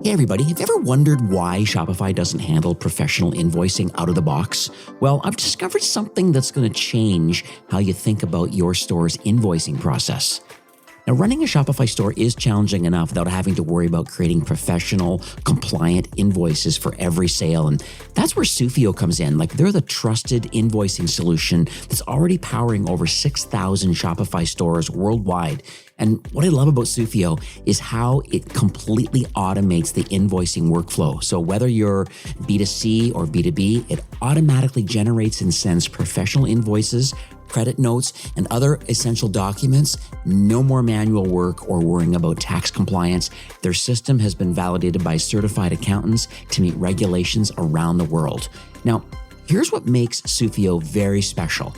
Hey everybody, have you ever wondered why Shopify doesn't handle professional invoicing out of the box? Well, I've discovered something that's going to change how you think about your store's invoicing process. Now, running a Shopify store is challenging enough without having to worry about creating professional, compliant invoices for every sale. And that's where Sufio comes in. They're the trusted invoicing solution that's already powering over 6,000 Shopify stores worldwide. And what I love about Sufio is how it completely automates the invoicing workflow. So whether you're B2C or B2B, it automatically generates and sends professional invoices, credit notes, and other essential documents. No more manual work or worrying about tax compliance. Their system has been validated by certified accountants to meet regulations around the world. Now, here's what makes Sufio very special.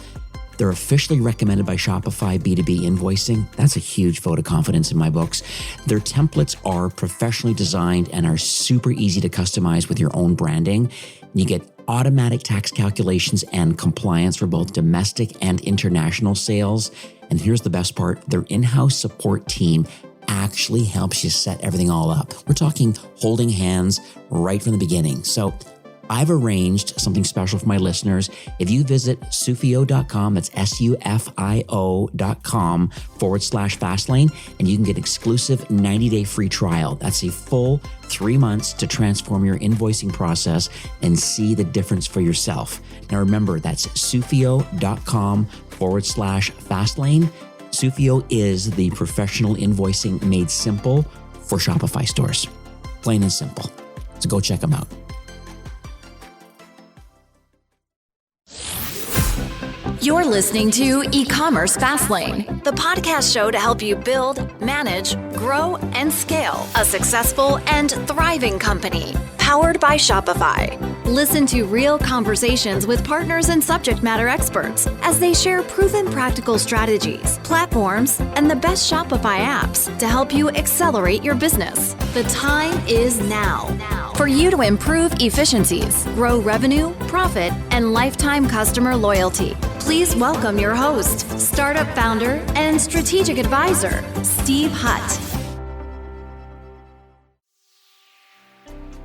They're officially recommended by Shopify B2B invoicing. That's a huge vote of confidence in my books. Their templates are professionally designed and are super easy to customize with your own branding. You get automatic tax calculations and compliance for both domestic and international sales. And here's the best part, their in-house support team actually helps you set everything all up. We're talking holding hands right from the beginning. So I've arranged something special for my listeners. If you visit sufio.com, that's sufio.com/fastlane, and you can get exclusive 90-day free trial. That's a full 3 months to transform your invoicing process and see the difference for yourself. Now remember, that's sufio.com/fastlane. Sufio is the professional invoicing made simple for Shopify stores. Plain and simple. So go check them out. You're listening to eCommerce Fastlane, the podcast show to help you build, manage, grow, and scale a successful and thriving company, powered by Shopify. Listen to real conversations with partners and subject matter experts as they share proven practical strategies, platforms, and the best Shopify apps to help you accelerate your business. The time is now for you to improve efficiencies, grow revenue, profit, and lifetime customer loyalty. Please welcome your host, startup founder, and strategic advisor, Steve Hutt.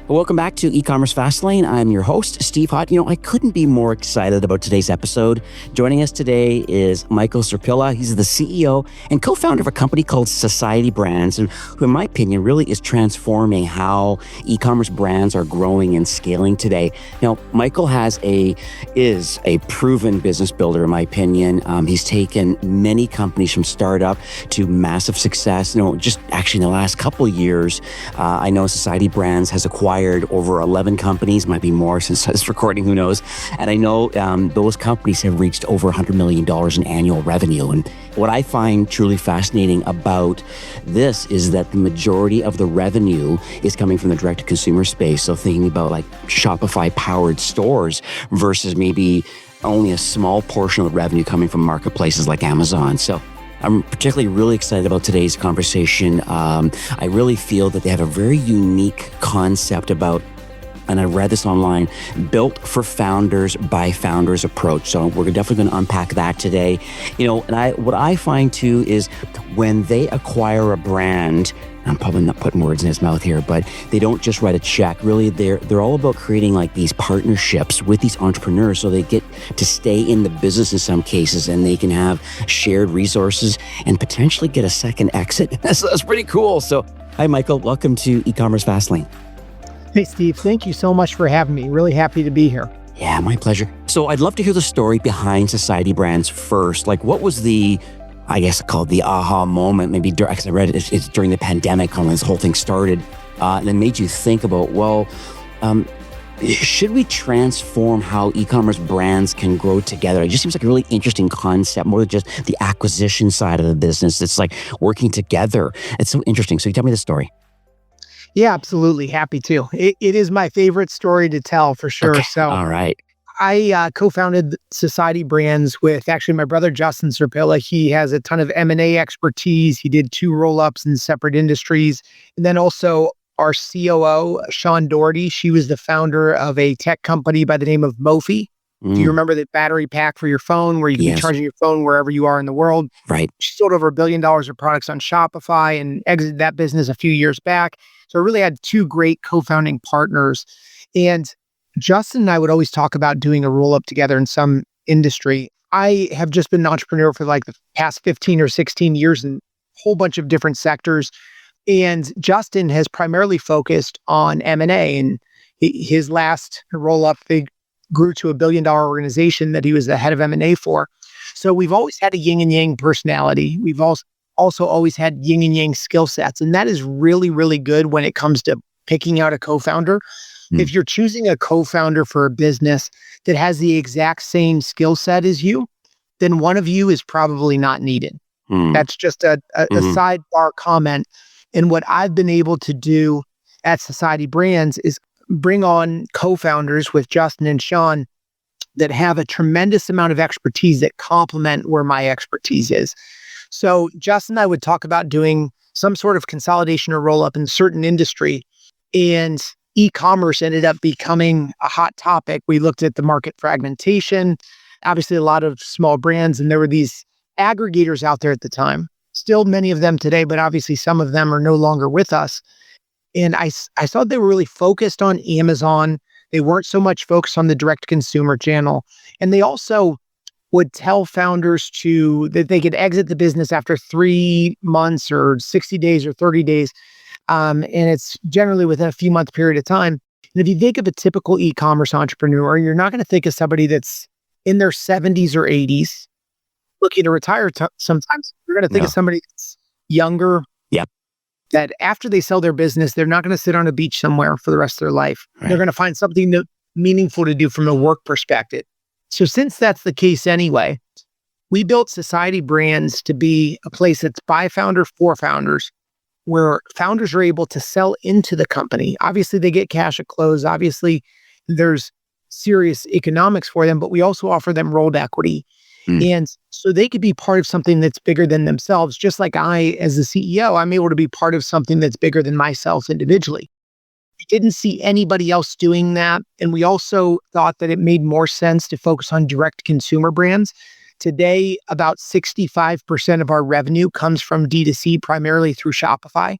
Welcome back to eCommerce Fastlane. I'm your host, Steve Hutt. I couldn't be more excited about today's episode. Joining us today is Michael Serpilla. He's the CEO and co-founder of a company called Society Brands, and who, in my opinion, really is transforming how e-commerce brands are growing and scaling today. Michael is a proven business builder, in my opinion. He's taken many companies from startup to massive success. Just actually in the last couple of years, I know Society Brands has acquired over 11 companies, might be more since this recording, who knows. And I know those companies have reached over $100 million in annual revenue. And what I find truly fascinating about this is that the majority of the revenue is coming from the direct-to-consumer space. So thinking about Shopify-powered stores versus maybe only a small portion of the revenue coming from marketplaces like Amazon. So I'm particularly really excited about today's conversation. I really feel that they have a very unique concept about, and I read this online, built for founders by founders approach. So we're definitely going to unpack that today. What I find too is when they acquire a brand, I'm probably not putting words in his mouth here, but they don't just write a check. Really, they're all about creating these partnerships with these entrepreneurs so they get to stay in the business in some cases, and they can have shared resources and potentially get a second exit. That's pretty cool. So hi, Michael. Welcome to eCommerce Fastlane. Hey, Steve. Thank you so much for having me. Really happy to be here. Yeah, my pleasure. So I'd love to hear the story behind Society Brands first. What was the called the aha moment, maybe because I read it's during the pandemic when this whole thing started, and it made you think about, should we transform how e-commerce brands can grow together? It just seems like a really interesting concept, more than just the acquisition side of the business. It's working together. It's so interesting. So you tell me the story. Yeah, absolutely. Happy to. It is my favorite story to tell for sure. Okay. So all right. I co-founded Society Brands with actually my brother, Justin Serpilla. He has a ton of M&A expertise. He did 2 roll-ups in separate industries. And then also our COO, Sean Doherty, she was the founder of a tech company by the name of Mophie. Do you remember the battery pack for your phone where you can be Yes. charging your phone wherever you are in the world? Right. She sold over $1 billion of products on Shopify and exited that business a few years back. So I really had two great co-founding partners. And Justin and I would always talk about doing a roll-up together in some industry. I have just been an entrepreneur for like the past 15 or 16 years in a whole bunch of different sectors. And Justin has primarily focused on M&A. And his last roll-up, they grew to $1 billion organization that he was the head of M&A for. So we've always had a yin and yang personality. We've also always had yin and yang skill sets. And that is really, really good when it comes to picking out a co-founder. If you're choosing a co-founder for a business that has the exact same skill set as you, then one of you is probably not needed. That's just a sidebar comment. And what I've been able to do at Society Brands is bring on co-founders with Justin and Sean that have a tremendous amount of expertise that complement where my expertise is. So Justin and I would talk about doing some sort of consolidation or roll-up in a certain industry, and e-commerce ended up becoming a hot topic. We looked at the market fragmentation, obviously a lot of small brands, and there were these aggregators out there at the time. Still many of them today, but obviously some of them are no longer with us. And I saw they were really focused on Amazon. They weren't so much focused on the direct consumer channel. And they also would tell founders that they could exit the business after 3 months or 60 days or 30 days. And it's generally within a few month period of time. And if you think of a typical e-commerce entrepreneur, you're not going to think of somebody that's in their 70s or 80s looking to retire sometimes. You're going to think of somebody that's younger. Yep. That after they sell their business, they're not going to sit on a beach somewhere for the rest of their life. Right. They're going to find something meaningful to do from a work perspective. So since that's the case anyway, we built Society Brands to be a place that's by founder for founders, where founders are able to sell into the company. Obviously, they get cash at close. Obviously, there's serious economics for them, but we also offer them rolled equity. And so they could be part of something that's bigger than themselves. Just like I, as the CEO, I'm able to be part of something that's bigger than myself individually. We didn't see anybody else doing that. And we also thought that it made more sense to focus on direct consumer brands. Today, about 65% of our revenue comes from D2C, primarily through Shopify.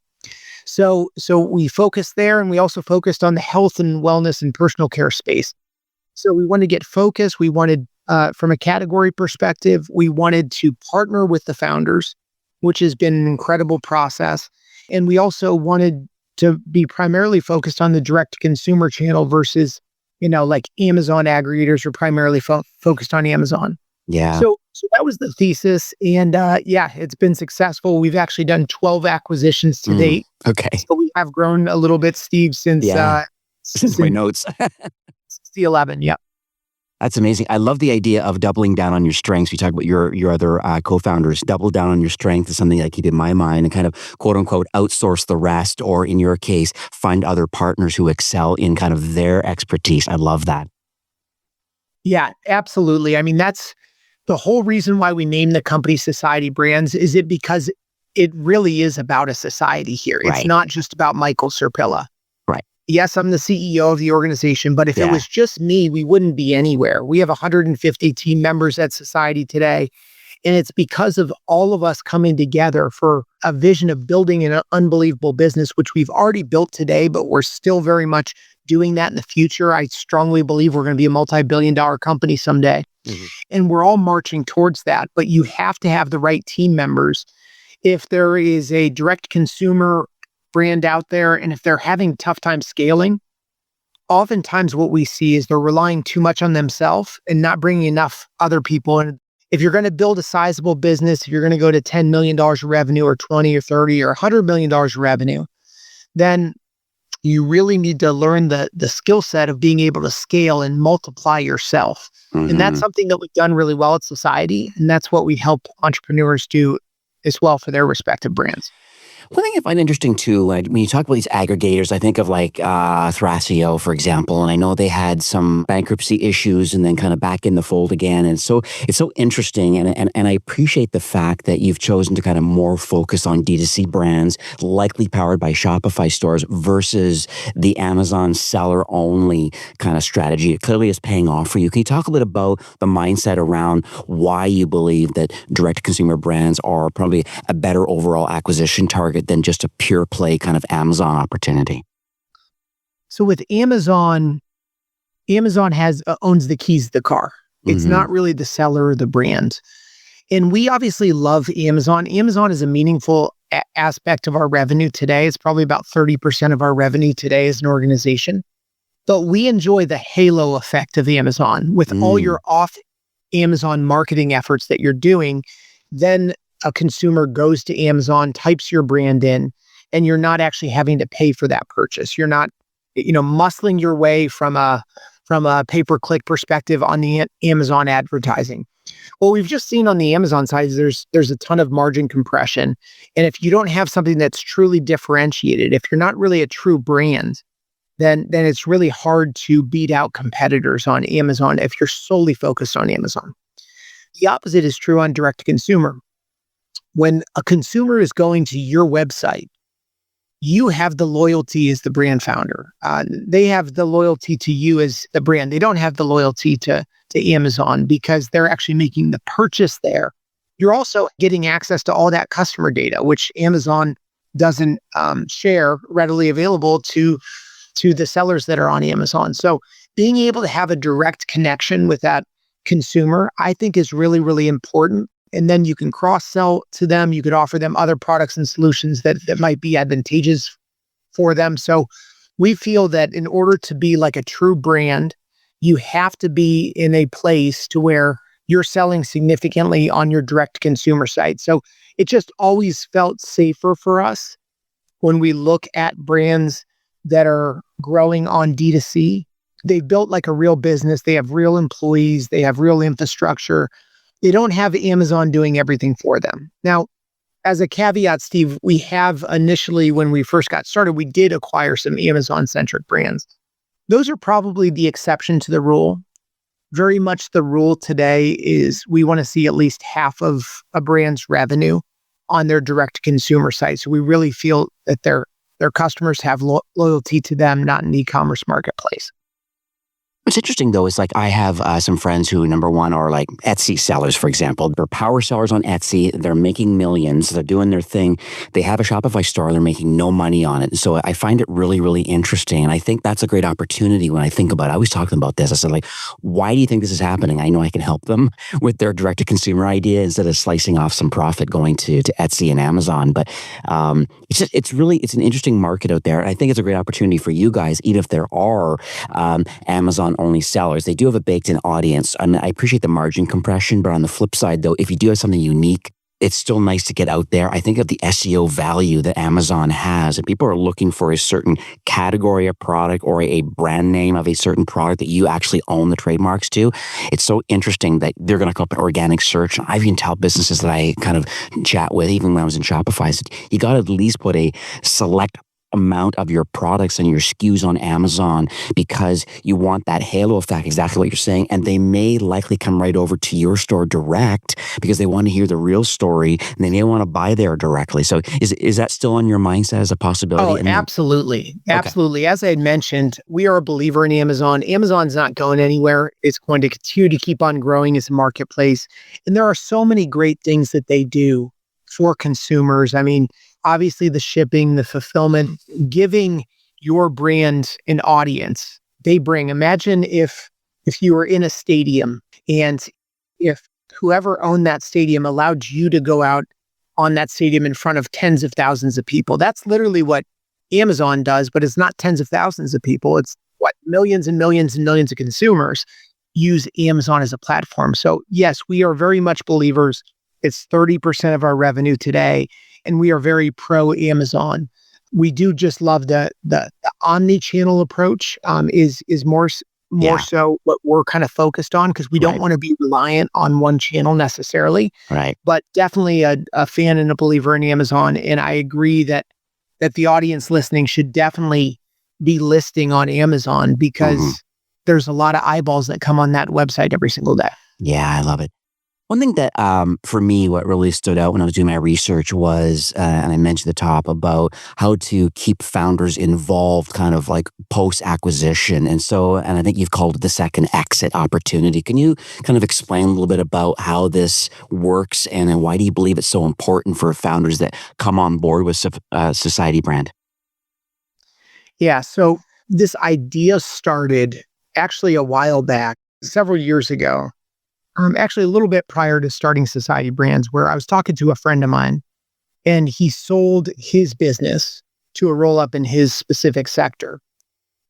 So we focused there, and we also focused on the health and wellness and personal care space. So we wanted to get focused. We wanted, from a category perspective, we wanted to partner with the founders, which has been an incredible process. And we also wanted to be primarily focused on the direct consumer channel versus, like Amazon aggregators are primarily focused on Amazon. Yeah. So that was the thesis. And it's been successful. We've actually done 12 acquisitions to date. Okay. So we have grown a little bit, Steve, since my notes. 2011. Yeah. That's amazing. I love the idea of doubling down on your strengths. We talk about your other co-founders. Double down on your strength is something I keep in my mind, and kind of quote unquote outsource the rest, or in your case, find other partners who excel in kind of their expertise. I love that. Yeah, absolutely. I mean, that's the whole reason why we named the company Society Brands. Is it because it really is about a society here. Right. It's not just about Michael Serpilla. Right. Yes, I'm the CEO of the organization, but if it was just me, we wouldn't be anywhere. We have 150 team members at Society today. And it's because of all of us coming together for a vision of building an unbelievable business, which we've already built today, but we're still very much doing that in the future. I strongly believe we're going to be a multi-billion-dollar company someday. Mm-hmm. And we're all marching towards that. But you have to have the right team members. If there is a direct consumer brand out there, and if they're having tough time scaling, oftentimes what we see is they're relying too much on themselves and not bringing enough other people in. If you're going to build a sizable business, if you're going to go to $10 million of revenue or 20 or 30 or $100 million of revenue, then you really need to learn the skill set of being able to scale and multiply yourself. Mm-hmm. And that's something that we've done really well at Society. And that's what we help entrepreneurs do as well for their respective brands. One thing I find interesting too, like when you talk about these aggregators, I think of like Thrasio, for example, and I know they had some bankruptcy issues and then kind of back in the fold again. And so it's so interesting, and I appreciate the fact that you've chosen to kind of more focus on D2C brands, likely powered by Shopify stores versus the Amazon seller only kind of strategy. It clearly is paying off for you. Can you talk a bit about the mindset around why you believe that direct-to-consumer brands are probably a better overall acquisition target than just a pure play kind of Amazon opportunity? So with Amazon owns the keys to the car. It's not really the seller or the brand. And we obviously love Amazon. Amazon is a meaningful aspect of our revenue today. It's probably about 30% of our revenue today as an organization. But we enjoy the halo effect of Amazon with all your off Amazon marketing efforts that you're doing. Then a consumer goes to Amazon, types your brand in, and you're not actually having to pay for that purchase. You're not, muscling your way from a pay-per-click perspective on the Amazon advertising. What we've just seen on the Amazon side is there's a ton of margin compression. And if you don't have something that's truly differentiated, if you're not really a true brand, then it's really hard to beat out competitors on Amazon if you're solely focused on Amazon. The opposite is true on direct-to-consumer. When a consumer is going to your website, you have the loyalty as the brand founder. They have the loyalty to you as the brand. They don't have the loyalty to Amazon because they're actually making the purchase there. You're also getting access to all that customer data, which Amazon doesn't share readily available to the sellers that are on Amazon. So being able to have a direct connection with that consumer, I think is really, really important. And then you can cross-sell to them. You could offer them other products and solutions that might be advantageous for them. So we feel that in order to be like a true brand, you have to be in a place to where you're selling significantly on your direct consumer site. So it just always felt safer for us when we look at brands that are growing on D2C. They've built like a real business. They have real employees. They have real infrastructure. They don't have Amazon doing everything for them. Now, as a caveat, Steve, we have initially, when we first got started, we did acquire some Amazon-centric brands. Those are probably the exception to the rule. Very much the rule today is we want to see at least half of a brand's revenue on their direct-to-consumer site. So we really feel that their customers have loyalty to them, not an e-commerce marketplace. What's interesting, though, is like I have some friends who, number one, are like Etsy sellers, for example. They're power sellers on Etsy. They're making millions. They're doing their thing. They have a Shopify store. They're making no money on it. And so I find it really, really interesting. And I think that's a great opportunity when I think about it. I was talking about this. I said, like, why do you think this is happening? I know I can help them with their direct-to-consumer idea instead of slicing off some profit going to Etsy and Amazon. But it's an interesting market out there. And I think it's a great opportunity for you guys, even if there are Amazon-only sellers. They do have a baked-in audience. I mean, I appreciate the margin compression, but on the flip side, though, if you do have something unique, it's still nice to get out there. I think of the SEO value that Amazon has, and people are looking for a certain category of product or a brand name of a certain product that you actually own the trademarks to. It's so interesting that they're going to come up in organic search. I even tell businesses that I kind of chat with, even when I was in Shopify, I said, you got to at least put a select amount of your products and your SKUs on Amazon because you want that halo effect, exactly what you're saying. And they may likely come right over to your store direct because they want to hear the real story and they may want to buy there directly. So is that still on your mindset as a possibility? Oh, absolutely. Absolutely. As I had mentioned, we are a believer in Amazon. Amazon's not going anywhere. It's going to continue to keep on growing as a marketplace. And there are so many great things that they do for consumers. I mean, obviously the shipping, the fulfillment, giving your brand an audience. They bring, imagine if you were in a stadium and if whoever owned that stadium allowed you to go out on that stadium in front of tens of thousands of people. That's literally what Amazon does, but it's not tens of thousands of people. It's what millions and millions and millions of consumers use Amazon as a platform. So yes, we are very much believers. It's 30% of our revenue today. And we are very pro Amazon. We do just love the omni-channel approach is more more so what we're kind of focused on, because we don't want to be reliant on one channel necessarily. Right. But definitely a fan and a believer in Amazon. And I agree that the audience listening should definitely be listing on Amazon, because there's a lot of eyeballs that come on that website every single day. Yeah, I love it. One thing that, for me, what really stood out when I was doing my research was, and I mentioned at the top about how to keep founders involved kind of like post-acquisition. And I think you've called it the second exit opportunity. Can you kind of explain a little bit about how this works, and why do you believe it's so important for founders that come on board with Society Brand? Yeah, so this idea started actually a while back, several years ago. Actually, a little bit prior to starting Society Brands, where I was talking to a friend of mine, and he sold his business to a roll-up in his specific sector.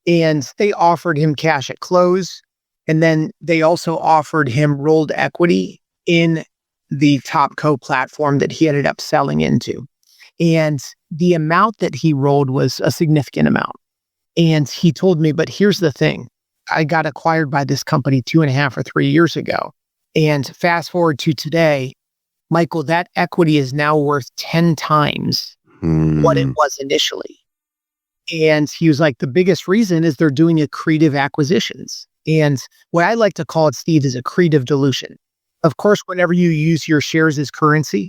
And they offered him cash at close, and then they also offered him rolled equity in the Topco platform that he ended up selling into. And the amount that he rolled was a significant amount. And he told me, but here's the thing. I got acquired by this company 2.5 or 3 years ago. And fast forward to today, Michael, that equity is now worth 10 times what it was initially. And he was like, the biggest reason is they're doing accretive acquisitions. And what I like to call it, Steve, is accretive dilution. Of course, whenever you use your shares as currency,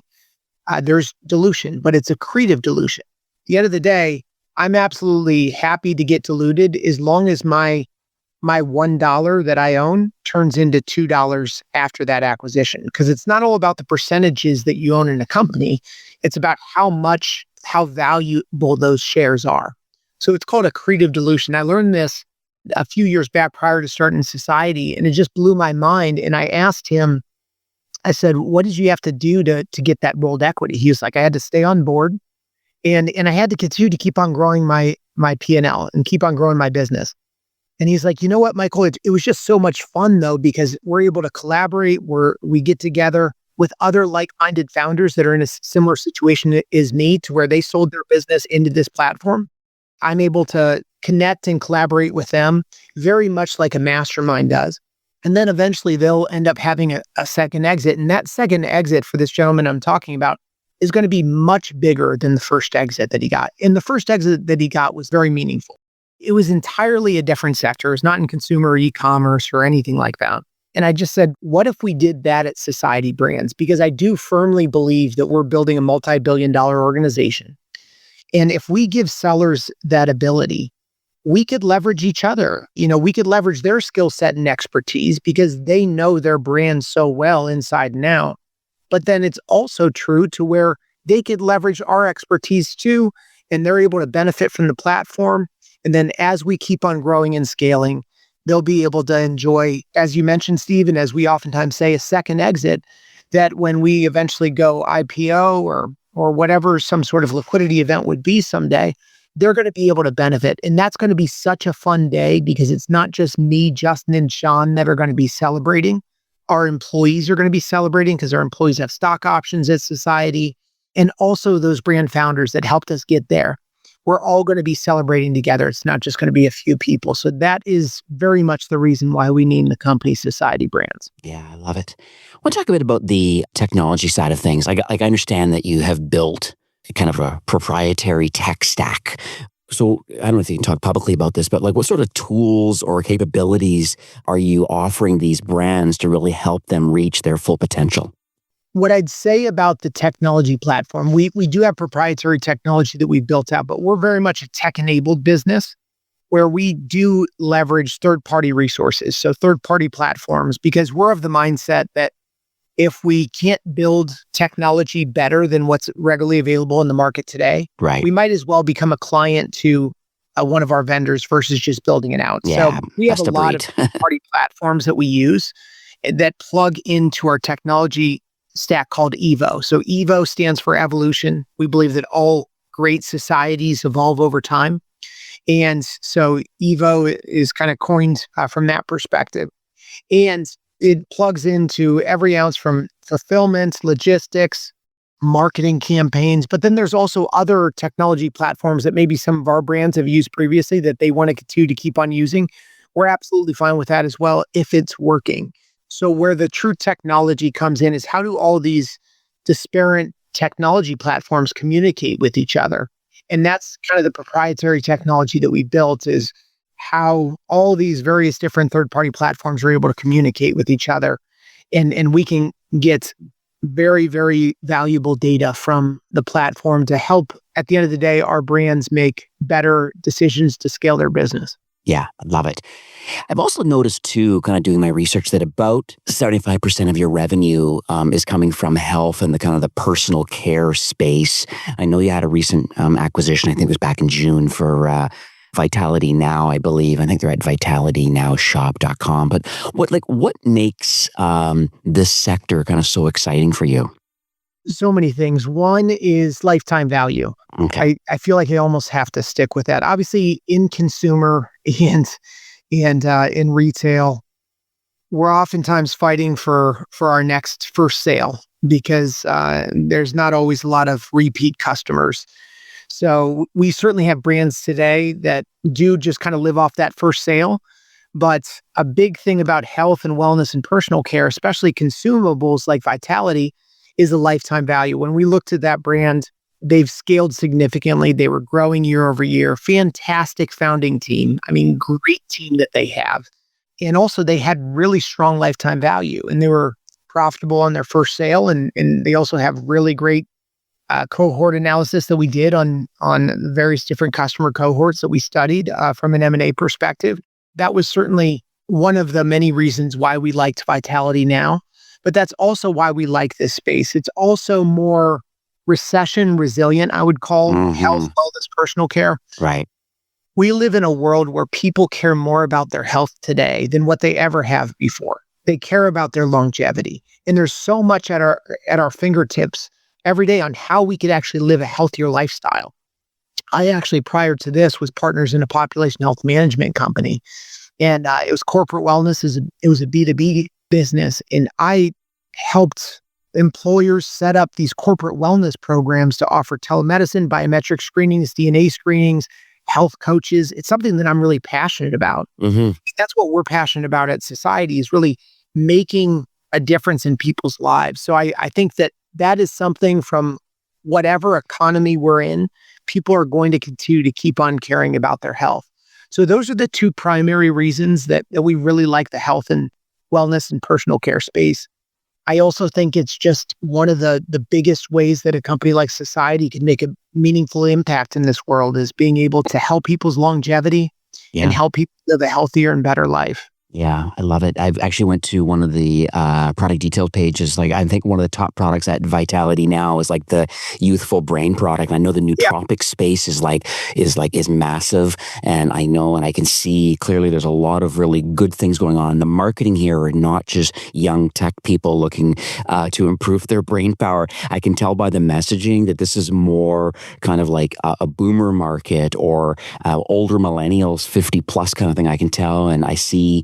there's dilution, but it's accretive dilution. At the end of the day, I'm absolutely happy to get diluted as long as my $1 that I own turns into $2 after that acquisition. Because it's not all about the percentages that you own in a company. It's about how valuable those shares are. So it's called accretive dilution. I learned this a few years back prior to starting Society, and it just blew my mind. And I asked him, I said, what did you have to do to get that rolled equity? He was like, I had to stay on board, and I had to continue to keep on growing my P&L and keep on growing my business. And he's like, you know what, Michael, it was just so much fun though, because we're able to collaborate, we get together with other like-minded founders that are in a similar situation as me, to where they sold their business into this platform. I'm able to connect and collaborate with them very much like a mastermind does. And then eventually they'll end up having a second exit. And that second exit for this gentleman I'm talking about is going to be much bigger than the first exit that he got. And the first exit that he got was very meaningful. It was entirely a different sector. It was not in consumer or e-commerce or anything like that. And I just said, what if we did that at Society Brands? Because I do firmly believe that we're building a multi-billion-dollar organization. And if we give sellers that ability, we could leverage each other. We could leverage their skill set and expertise because they know their brand so well inside and out. But then it's also true to where they could leverage our expertise too, and they're able to benefit from the platform. And then as we keep on growing and scaling, they'll be able to enjoy, as you mentioned, Steve, and as we oftentimes say, a second exit, that when we eventually go IPO or whatever some sort of liquidity event would be someday, they're going to be able to benefit. And that's going to be such a fun day, because it's not just me, Justin, and Sean that are going to be celebrating. Our employees are going to be celebrating, because our employees have stock options at Society, and also those brand founders that helped us get there. We're all going to be celebrating together. It's not just going to be a few people. So that is very much the reason why we named the company Society Brands. Yeah, I love it. I want to talk a bit about the technology side of things. I understand that you have built kind of a proprietary tech stack. So I don't know if you can talk publicly about this, but what sort of tools or capabilities are you offering these brands to really help them reach their full potential? What I'd say about the technology platform, we do have proprietary technology that we've built out, but we're very much a tech-enabled business where we do leverage third-party resources, so third-party platforms, because we're of the mindset that if we can't build technology better than what's regularly available in the market today, right, we might as well become a client to one of our vendors versus just building it out. Yeah, so we have a lot of third-party platforms that we use that plug into our technology stack called EVO. So EVO stands for evolution. We believe that all great societies evolve over time. And so EVO is kind of coined from that perspective. And it plugs into every ounce from fulfillment, logistics, marketing campaigns. But then there's also other technology platforms that maybe some of our brands have used previously that they want to continue to keep on using. we're absolutely fine with that as well if it's working. So where the true technology comes in is how do all these disparate technology platforms communicate with each other? And that's kind of the proprietary technology that we built, is how all these various different third-party platforms are able to communicate with each other. And we can get very, very valuable data from the platform to help, at the end of the day, our brands make better decisions to scale their business. Yeah, I love it. I've also noticed too, kind of doing my research, that about 75% of your revenue is coming from health and the kind of the personal care space. I know you had a recent acquisition, I think it was back in June, for Vitality Now, I believe. I think they're at vitalitynowshop.com. But what makes this sector kind of so exciting for you? So many things. One is lifetime value. Okay. I feel like I almost have to stick with that. Obviously, in consumer and in retail, we're oftentimes fighting for our next first sale because there's not always a lot of repeat customers. So we certainly have brands today that do just kind of live off that first sale. But a big thing about health and wellness and personal care, especially consumables like Vitality, is the lifetime value. When we looked at that brand, they've scaled significantly. They were growing year over year. Fantastic founding team. I mean, great team that they have. And also they had really strong lifetime value, and they were profitable on their first sale. And they also have really great cohort analysis that we did on various different customer cohorts that we studied from an M&A perspective. That was certainly one of the many reasons why we liked Vitality Now. But that's also why we like this space. It's also more recession resilient, I would call health, wellness, personal care. Right. We live in a world where people care more about their health today than what they ever have before. They care about their longevity. And there's so much at our fingertips every day on how we could actually live a healthier lifestyle. I actually, prior to this, was partners in a population health management company. And it was corporate wellness. It was a B2B business. And I helped employers set up these corporate wellness programs to offer telemedicine, biometric screenings, DNA screenings, health coaches. It's something that I'm really passionate about. That's what we're passionate about at Society, is really making a difference in people's lives. So I think that is something, from whatever economy we're in, people are going to continue to keep on caring about their health. So those are the two primary reasons that we really like the health and wellness and personal care space. I also think it's just one of the biggest ways that a company like Society can make a meaningful impact in this world, is being able to help people's longevity and help people live a healthier and better life. Yeah, I love it. I've actually went to one of the product detail pages. Like, I think one of the top products at Vitality Now is like the youthful brain product. I know the nootropic space is massive, and I know, and I can see clearly there's a lot of really good things going on. The marketing here are not just young tech people looking to improve their brain power. I can tell by the messaging that this is more kind of like a boomer market, or older millennials, 50 plus kind of thing. I can tell, and I see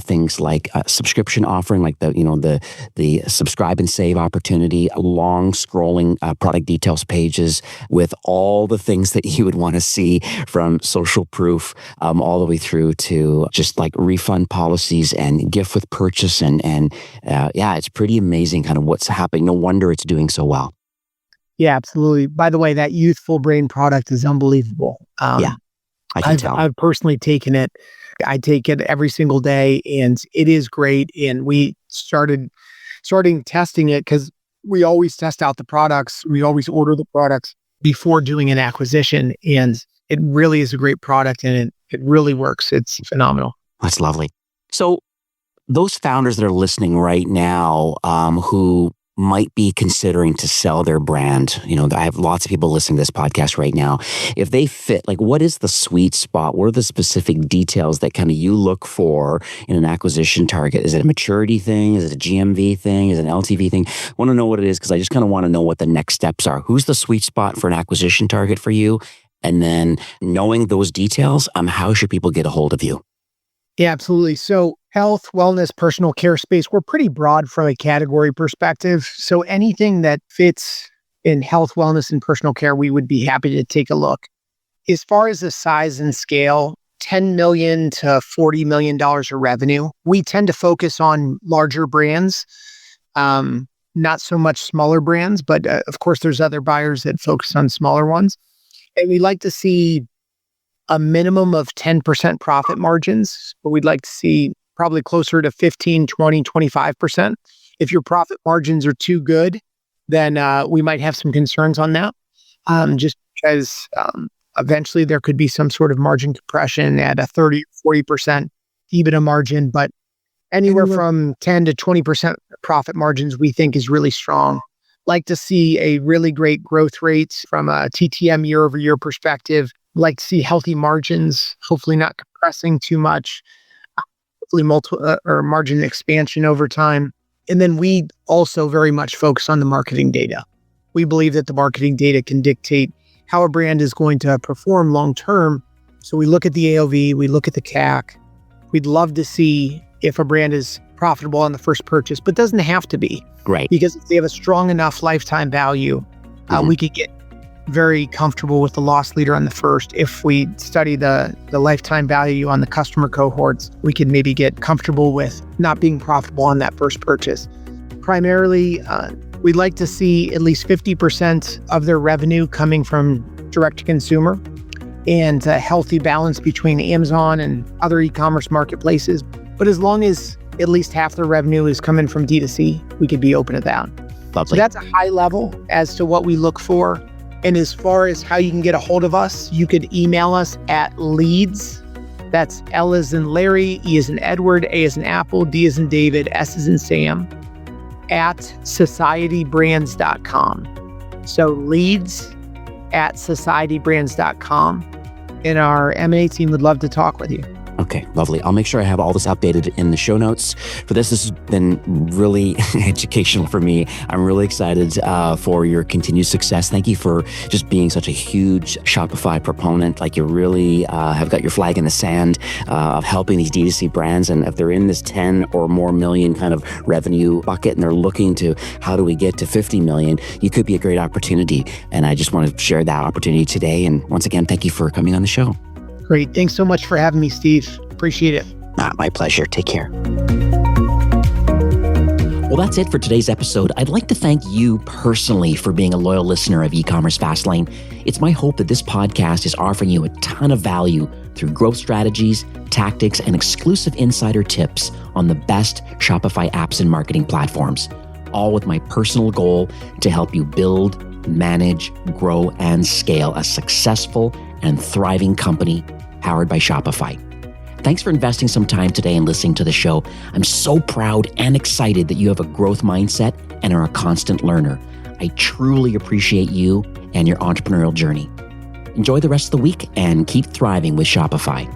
things like subscription offering, like the subscribe and save opportunity, long scrolling product details pages with all the things that you would want to see, from social proof all the way through to just like refund policies and gift with purchase. And it's pretty amazing kind of what's happening. No wonder it's doing so well. Yeah, absolutely. By the way, that youthful brain product is unbelievable. I can tell. I've personally taken it. I take it every single day, and it is great. And we starting testing it because we always test out the products. We always order the products before doing an acquisition, and it really is a great product, and it really works. It's phenomenal. That's lovely. So those founders that are listening right now, who might be considering to sell their brand, I have lots of people listening to this podcast right now. If they fit, like, what is the sweet spot? What are the specific details that kind of you look for in an acquisition target? Is it a maturity thing? Is it a GMV thing? Is it an LTV thing? I want to know what it is, because I just kind of want to know what the next steps are. Who's the sweet spot for an acquisition target for you? And then knowing those details, how should people get a hold of you? Yeah, absolutely. So health, wellness, personal care space, we're pretty broad from a category perspective. So anything that fits in health, wellness, and personal care, we would be happy to take a look. As far as the size and scale, $10 million to $40 million of revenue. We tend to focus on larger brands, not so much smaller brands, but of course there's other buyers that focus on smaller ones. And we like to see a minimum of 10% profit margins, but we'd like to see probably closer to 15, 20, 25%. If your profit margins are too good, then we might have some concerns on that, just because eventually there could be some sort of margin compression at a 30 or 40% EBITDA margin, but anywhere from 10 to 20% profit margins we think is really strong. Like to see a really great growth rate from a TTM year over year perspective. Like to see healthy margins, hopefully not compressing too much, hopefully or margin expansion over time. And then we also very much focus on the marketing data. We believe that the marketing data can dictate how a brand is going to perform long term. So we look at the AOV, we look at the CAC. We'd love to see if a brand is profitable on the first purchase, but doesn't have to be. Right. Because if they have a strong enough lifetime value, we could get very comfortable with the loss leader on the first. If we study the lifetime value on the customer cohorts, we could maybe get comfortable with not being profitable on that first purchase. Primarily, we'd like to see at least 50% of their revenue coming from direct-to-consumer and a healthy balance between Amazon and other e-commerce marketplaces. But as long as at least half their revenue is coming from D2C, we could be open to that. Lovely. So that's a high level as to what we look for. And as far as how you can get a hold of us, you could email us at leads. That's L as in Larry, E as in Edward, A as in Apple, D as in David, S as in Sam, at societybrands.com. So leads at societybrands.com. And our M&A team would love to talk with you. Okay, lovely. I'll make sure I have all this updated in the show notes. For this has been really educational for me. I'm really excited for your continued success. Thank you for just being such a huge Shopify proponent. Like you really have got your flag in the sand of helping these D2C brands. And if they're in this 10 or more million kind of revenue bucket and they're looking to how do we get to 50 million, you could be a great opportunity. And I just want to share that opportunity today. And once again, thank you for coming on the show. Great. Thanks so much for having me, Steve. Appreciate it. My pleasure. Take care. Well, that's it for today's episode. I'd like to thank you personally for being a loyal listener of eCommerce Fastlane. It's my hope that this podcast is offering you a ton of value through growth strategies, tactics, and exclusive insider tips on the best Shopify apps and marketing platforms, all with my personal goal to help you build, manage, grow, and scale a successful and thriving company powered by Shopify. Thanks for investing some time today and listening to the show. I'm so proud and excited that you have a growth mindset and are a constant learner. I truly appreciate you and your entrepreneurial journey. Enjoy the rest of the week and keep thriving with Shopify.